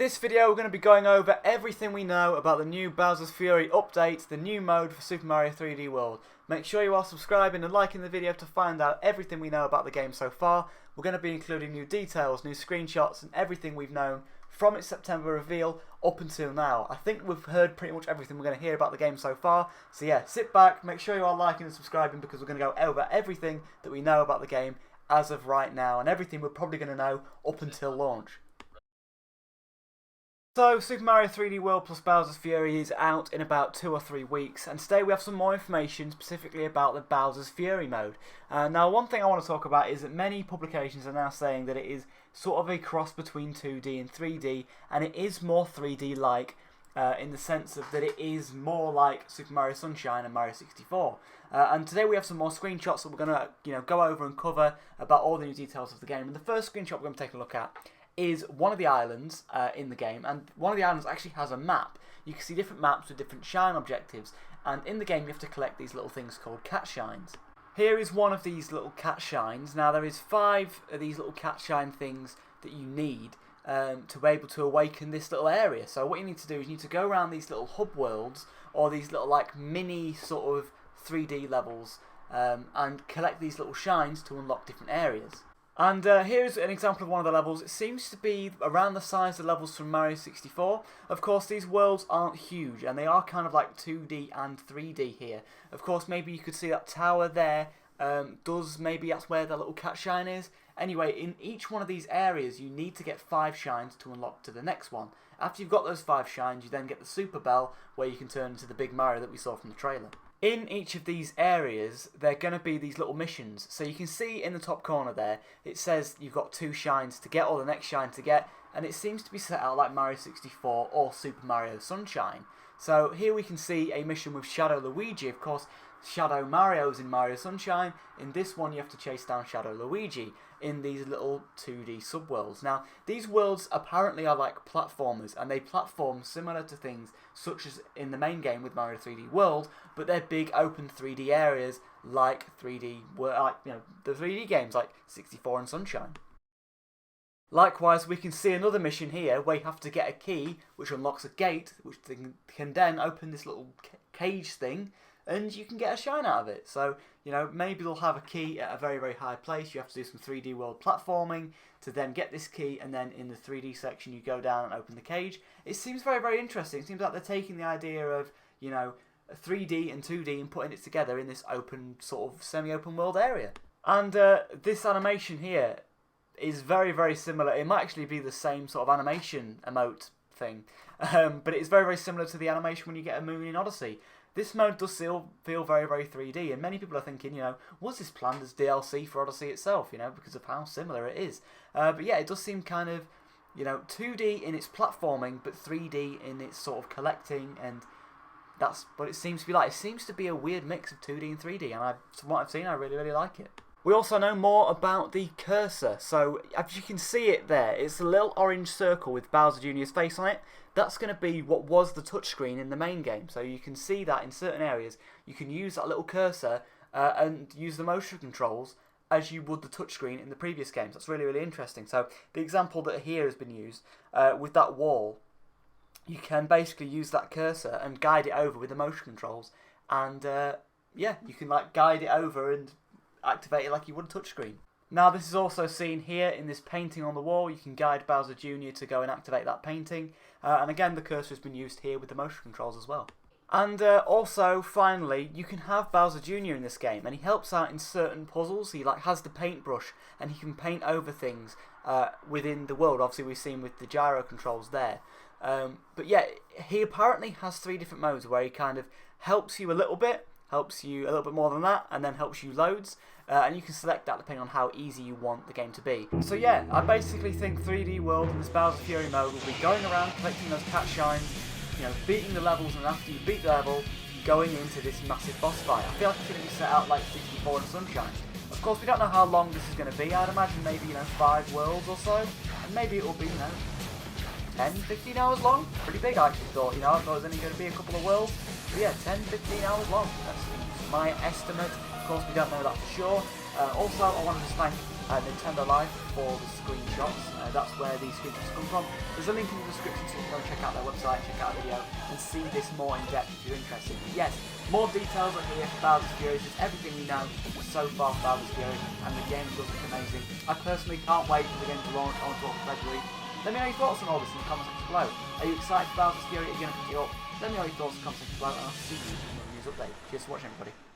This video we're going to be going over everything we know about the new Bowser's Fury update, the new mode for Super Mario 3D World. Make sure you are subscribing and liking the video to find out everything we know about the game so far. We're going to be including new details, new screenshots and everything we've known from its September reveal up until now. I think we've heard pretty much everything we're going to hear about the game so far. So yeah, sit back, make sure you are liking and subscribing because we're going to go over everything that we know about the game as of right now and everything we're probably going to know up until launch. So, Super Mario 3D World plus Bowser's Fury is out in about 2 or 3 weeks, and today we have some more information specifically about the Bowser's Fury mode. Now, one thing I want to talk about is that many publications are now saying that it is sort of a cross between 2D and 3D, and it is more 3D-like in the sense of that it is more like Super Mario Sunshine and Mario 64. And today we have some more screenshots that we're going to go over and cover about all the new details of the game. And the first screenshot we're going to take a look at is one of the islands in the game, and one of the islands actually has a map. You can see different maps with different shine objectives, and in the game you have to collect these little things called cat shines. Here is one of these little cat shines. Now there is 5 of these little cat shine things that you need to be able to awaken this little area. So what you need to do is you need to go around these little hub worlds, or these little like mini sort of 3D levels, and collect these little shines to unlock different areas. And here's an example of one of the levels. It seems to be around the size of levels from Mario 64. Of course, these worlds aren't huge, and they are kind of like 2D and 3D here. Of course, maybe you could see that tower there. Maybe that's where the little cat shine is. Anyway, in each one of these areas, you need to get 5 shines to unlock to the next one. After you've got those 5 shines, you then get the Super Bell, where you can turn into the big Mario that we saw from the trailer. In each of these areas, there are going to be these little missions. So you can see in the top corner there, it says you've got 2 shines to get, or the next shine to get, and it seems to be set out like Mario 64 or Super Mario Sunshine. So here we can see a mission with Shadow Luigi. Of course, Shadow Mario's in Mario Sunshine. In this one, you have to chase down Shadow Luigi in these little 2D subworlds. Now, these worlds apparently are like platformers, and they platform similar to things such as in the main game with Mario 3D World, but they're big open 3D areas like the 3D games like 64 and Sunshine. Likewise, we can see another mission here where you have to get a key which unlocks a gate, which can then open this little cage thing, and you can get a shine out of it. So, maybe they'll have a key at a very, very high place. You have to do some 3D world platforming to then get this key, and then in the 3D section you go down and open the cage. It seems very, very interesting. It seems like they're taking the idea of, 3D and 2D and putting it together in this open, sort of semi-open world area. And this animation here is very, very similar. It might actually be the same sort of animation emote thing, but it's very, very similar to the animation when you get a moon in Odyssey. This mode does still feel very, very 3D, and many people are thinking, was this planned as DLC for Odyssey itself, because of how similar it is. But yeah, it does seem kind of, 2D in its platforming, but 3D in its sort of collecting, and that's what it seems to be like. It seems to be a weird mix of 2D and 3D, and from what I've seen, I really, really like it. We also know more about the cursor. So, as you can see it there, it's a little orange circle with Bowser Jr.'s face on it. That's going to be what was the touchscreen in the main game. So you can see that in certain areas, you can use that little cursor and use the motion controls as you would the touchscreen in the previous games. That's really, really interesting. So the example that here has been used with that wall, you can basically use that cursor and guide it over with the motion controls. And yeah, you can like guide it over and activate it like you would a touchscreen. Now this is also seen here in this painting on the wall. You can guide Bowser Jr. to go and activate that painting. And again, the cursor has been used here with the motion controls as well. And also, finally, you can have Bowser Jr. in this game, and he helps out in certain puzzles. He has the paintbrush, and he can paint over things within the world. Obviously, we've seen with the gyro controls there. But yeah, he apparently has 3 different modes where he kind of helps you a little bit, helps you a little bit more than that, and then helps you loads. And you can select that depending on how easy you want the game to be. So yeah, I basically think 3D World in this Bowser Fury mode will be going around collecting those cat shines, beating the levels, and after you beat the level, going into this massive boss fight. I feel like it's going to be set out like 64 and Sunshine. Of course, we don't know how long this is going to be. I'd imagine maybe, 5 worlds or so. And maybe it will be, 10, 15 hours long. Pretty big, I actually thought. I thought it was only going to be a couple of worlds. But yeah, 10, 15 hours long. That's my estimate. Of course, we don't know that for sure. Also, I wanted to thank Nintendo Life for the screenshots. That's where these screenshots come from. There's a link in the description so you can go and check out their website, check out the video, and see this more in depth if you're interested. But yes, more details are here for Bowser's Fury. This is everything we know so far for Bowser's Fury, and the game does look amazing. I personally can't wait for the game to launch on 12th of February. Let me know your thoughts on all this in the comment section below. Are you excited for Bowser's Fury? Are you going to pick it up? Let me know your thoughts in the comment section below, and I'll see you in the news update. Cheers for watching, everybody.